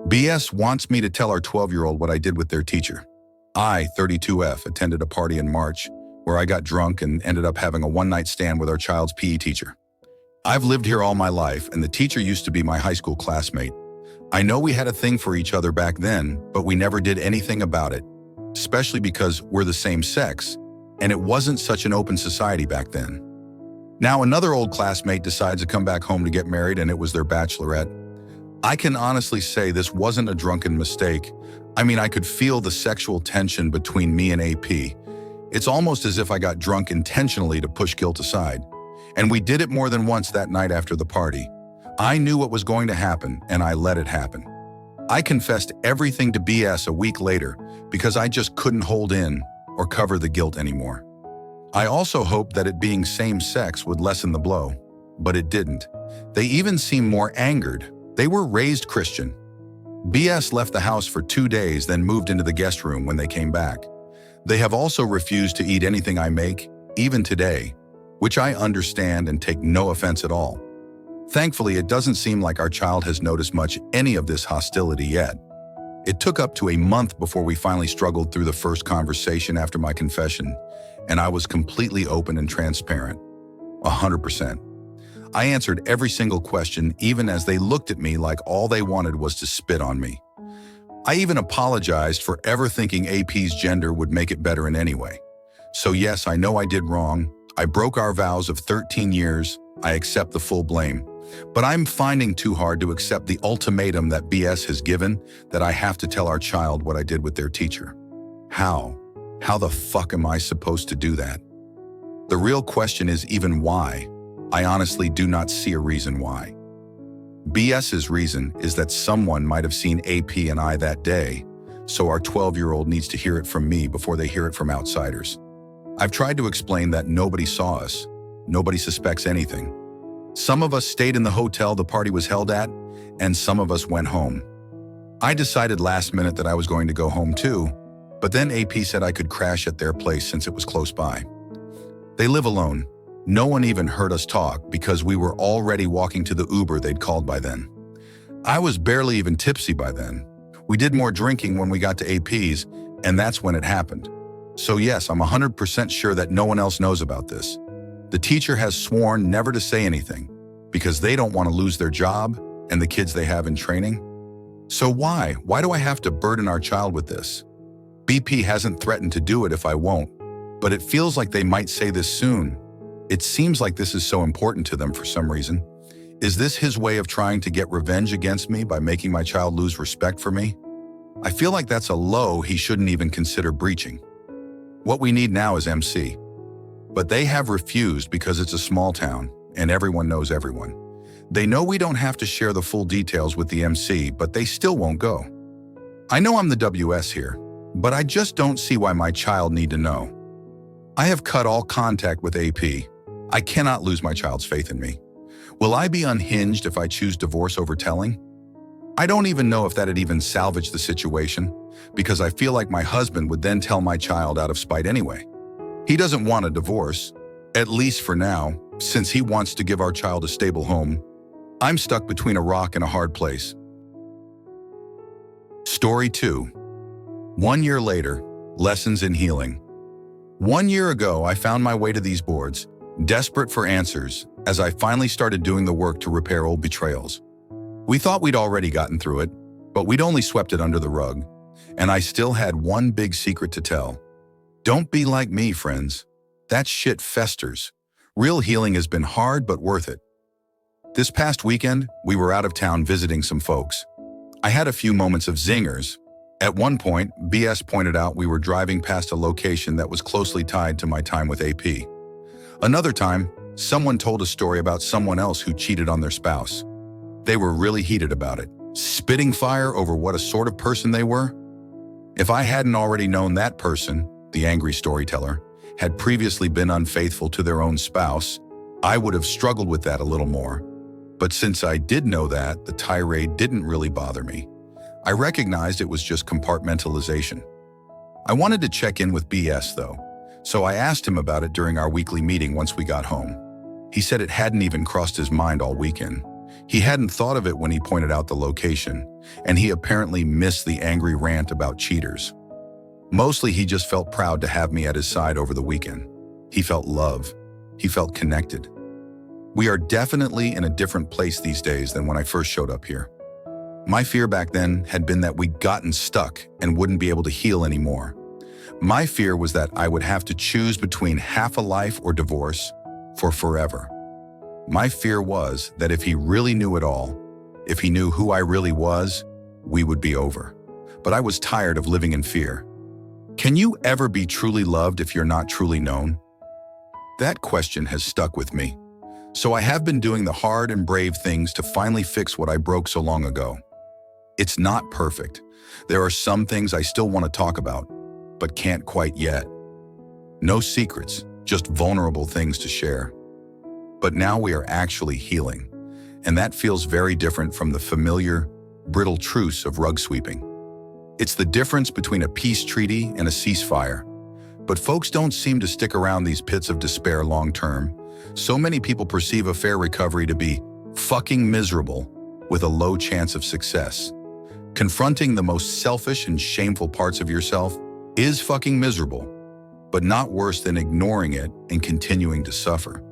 BS wants me to tell our 12-year-old what I did with their teacher. I, 32F, attended a party in March where I got drunk and ended up having a one-night stand with our child's PE teacher. I've lived here all my life, and the teacher used to be my high school classmate. I know we had a thing for each other back then, but we never did anything about it, especially because we're the same sex, and it wasn't such an open society back then. Now another old classmate decides to come back home to get married, and it was their bachelorette. I can honestly say this wasn't a drunken mistake. I mean, I could feel the sexual tension between me and AP. It's almost as if I got drunk intentionally to push guilt aside. And we did it more than once that night after the party. I knew what was going to happen, and I let it happen. I confessed everything to BS a week later because I just couldn't hold in or cover the guilt anymore. I also hoped that it being same sex would lessen the blow, but it didn't. They even seemed more angered. They were raised Christian. BS left the house for 2 days, then moved into the guest room when they came back. They have also refused to eat anything I make, even today, which I understand and take no offense at all. Thankfully, it doesn't seem like our child has noticed much any of this hostility yet. It took up to a month before we finally struggled through the first conversation after my confession, and I was completely open and transparent, 100%. I answered every single question, even as they looked at me like all they wanted was to spit on me. I even apologized for ever thinking AP's gender would make it better in any way. So yes, I know I did wrong. I broke our vows of 13 years. I accept the full blame. But I'm finding too hard to accept the ultimatum that BS has given that I have to tell our child what I did with their teacher. How? How the fuck am I supposed to do that? The real question is even why. I honestly do not see a reason why. BS's reason is that someone might have seen AP and I that day, so our 12-year-old needs to hear it from me before they hear it from outsiders. I've tried to explain that nobody saw us, nobody suspects anything. Some of us stayed in the hotel the party was held at, and some of us went home. I decided last minute that I was going to go home too, but then AP said I could crash at their place since it was close by. They live alone. No one even heard us talk because we were already walking to the Uber they'd called by then. I was barely even tipsy by then. We did more drinking when we got to AP's, and that's when it happened. So yes, I'm 100% sure that no one else knows about this. The teacher has sworn never to say anything because they don't want to lose their job and the kids they have in training. So why? Why do I have to burden our child with this? BP hasn't threatened to do it if I won't, but it feels like they might say this soon. It seems like this is so important to them for some reason. Is this his way of trying to get revenge against me by making my child lose respect for me? I feel like that's a low he shouldn't even consider breaching. What we need now is MC. But they have refused because it's a small town and everyone knows everyone. They know we don't have to share the full details with the MC, but they still won't go. I know I'm the WS here, but I just don't see why my child need to know. I have cut all contact with AP. I cannot lose my child's faith in me. Will I be unhinged if I choose divorce over telling? I don't even know if that'd even salvage the situation, because I feel like my husband would then tell my child out of spite anyway. He doesn't want a divorce, at least for now, since he wants to give our child a stable home. I'm stuck between a rock and a hard place. Story 2. 1 year later, lessons in healing. 1 year ago, I found my way to these boards, desperate for answers, as I finally started doing the work to repair old betrayals. We thought we'd already gotten through it, but we'd only swept it under the rug, and I still had one big secret to tell. Don't be like me, friends. That shit festers. Real healing has been hard, but worth it. This past weekend, we were out of town visiting some folks. I had a few moments of zingers. At one point, BS pointed out we were driving past a location that was closely tied to my time with AP. Another time, someone told a story about someone else who cheated on their spouse. They were really heated about it, spitting fire over what a sort of person they were. If I hadn't already known that person, the angry storyteller, had previously been unfaithful to their own spouse, I would have struggled with that a little more. But since I did know that, the tirade didn't really bother me. I recognized it was just compartmentalization. I wanted to check in with BS though, so I asked him about it during our weekly meeting once we got home. He said it hadn't even crossed his mind all weekend, He hadn't thought of it when he pointed out the location, and he apparently missed the angry rant about cheaters. Mostly he just felt proud to have me at his side over the weekend. He felt love. He felt connected. We are definitely in a different place these days than when I first showed up here. My fear back then had been that we'd gotten stuck and wouldn't be able to heal anymore. My fear was that I would have to choose between half a life or divorce for forever. My fear was that if he really knew it all, if he knew who I really was, we would be over. But I was tired of living in fear. Can you ever be truly loved if you're not truly known? That question has stuck with me. So I have been doing the hard and brave things to finally fix what I broke so long ago. It's not perfect. There are some things I still want to talk about, but can't quite yet. No secrets, just vulnerable things to share. But now we are actually healing, and that feels very different from the familiar, brittle truce of rug sweeping. It's the difference between a peace treaty and a ceasefire. But folks don't seem to stick around these pits of despair long term. So many people perceive a fair recovery to be fucking miserable with a low chance of success. Confronting the most selfish and shameful parts of yourself is fucking miserable, but not worse than ignoring it and continuing to suffer.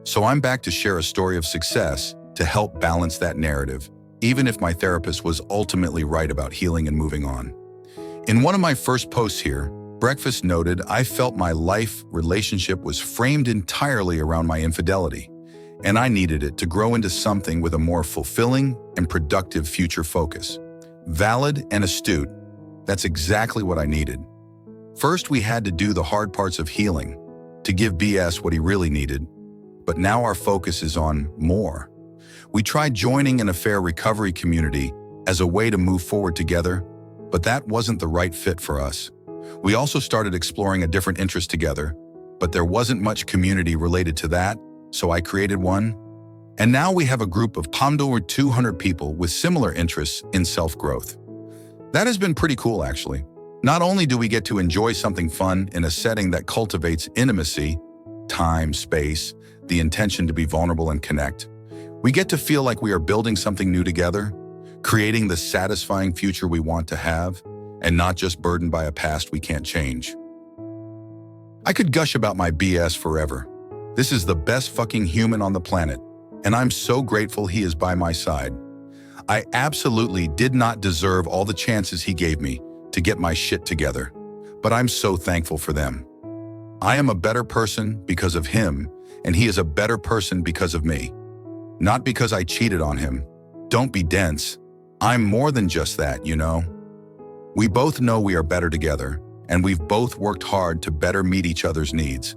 So I'm back to share a story of success to help balance that narrative, even if my therapist was ultimately right about healing and moving on. In one of my first posts here, Breakfast noted, I felt my life relationship was framed entirely around my infidelity, and I needed it to grow into something with a more fulfilling and productive future focus. Valid and astute, that's exactly what I needed. First, we had to do the hard parts of healing, to give BS what he really needed, but now our focus is on more. We tried joining an affair recovery community as a way to move forward together, but that wasn't the right fit for us. We also started exploring a different interest together, but there wasn't much community related to that, so I created one. And now we have a group of over 200 people with similar interests in self-growth. That has been pretty cool, actually. Not only do we get to enjoy something fun in a setting that cultivates intimacy, time, space, the intention to be vulnerable and connect, we get to feel like we are building something new together, creating the satisfying future we want to have, and not just burdened by a past we can't change. I could gush about my BS forever. This is the best fucking human on the planet, and I'm so grateful he is by my side. I absolutely did not deserve all the chances he gave me to get my shit together, but I'm so thankful for them. I am a better person because of him, and he is a better person because of me. Not because I cheated on him. Don't be dense. I'm more than just that, you know? We both know we are better together, and we've both worked hard to better meet each other's needs.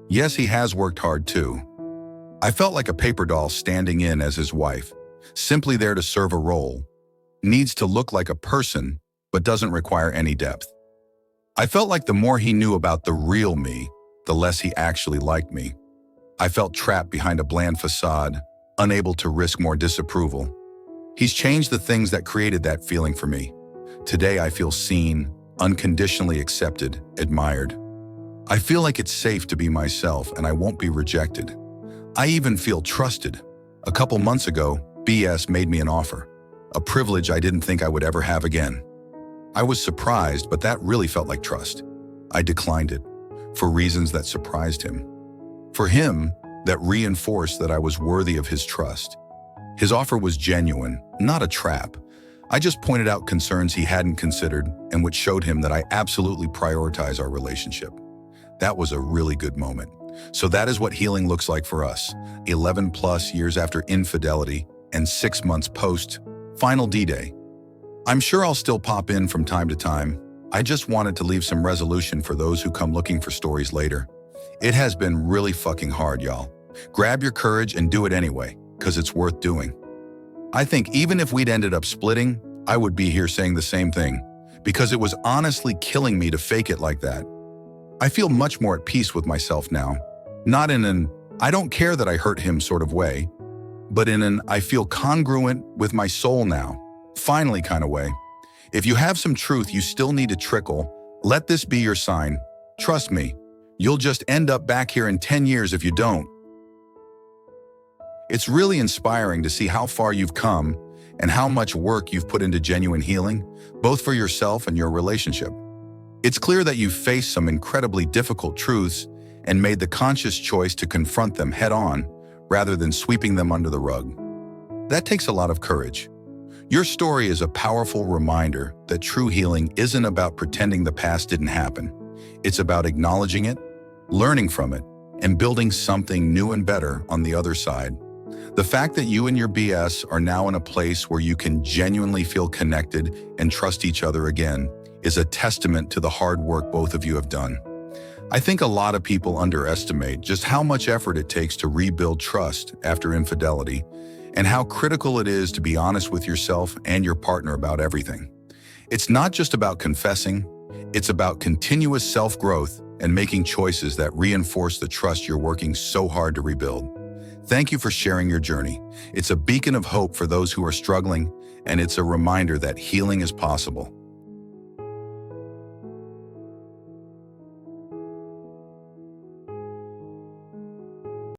Yes, he has worked hard too. I felt like a paper doll standing in as his wife, simply there to serve a role. Needs to look like a person, but doesn't require any depth. I felt like the more he knew about the real me, the less he actually liked me. I felt trapped behind a bland facade, unable to risk more disapproval. He's changed the things that created that feeling for me. Today I feel seen, unconditionally accepted, admired. I feel like it's safe to be myself and I won't be rejected. I even feel trusted. A couple months ago, BS made me an offer, a privilege I didn't think I would ever have again. I was surprised, but that really felt like trust. I declined it, for reasons that surprised him. For him, that reinforced that I was worthy of his trust. His offer was genuine, not a trap. I just pointed out concerns he hadn't considered and which showed him that I absolutely prioritize our relationship. That was a really good moment. So that is what healing looks like for us, 11 plus years after infidelity and 6 months post final D-Day. I'm sure I'll still pop in from time to time. I just wanted to leave some resolution for those who come looking for stories later. It has been really fucking hard, y'all. Grab your courage and do it anyway, because it's worth doing. I think even if we'd ended up splitting, I would be here saying the same thing, because it was honestly killing me to fake it like that. I feel much more at peace with myself now, not in an I don't care that I hurt him sort of way, but in an I feel congruent with my soul now, finally kind of way. If you have some truth you still need to trickle, let this be your sign. Trust me, you'll just end up back here in 10 years if you don't. It's really inspiring to see how far you've come and how much work you've put into genuine healing, both for yourself and your relationship. It's clear that you've faced some incredibly difficult truths and made the conscious choice to confront them head-on rather than sweeping them under the rug. That takes a lot of courage. Your story is a powerful reminder that true healing isn't about pretending the past didn't happen. It's about acknowledging it, learning from it, and building something new and better on the other side. The fact that you and your BS are now in a place where you can genuinely feel connected and trust each other again is a testament to the hard work both of you have done. I think a lot of people underestimate just how much effort it takes to rebuild trust after infidelity, and how critical it is to be honest with yourself and your partner about everything. It's not just about confessing, it's about continuous self-growth and making choices that reinforce the trust you're working so hard to rebuild. Thank you for sharing your journey. It's a beacon of hope for those who are struggling, and it's a reminder that healing is possible.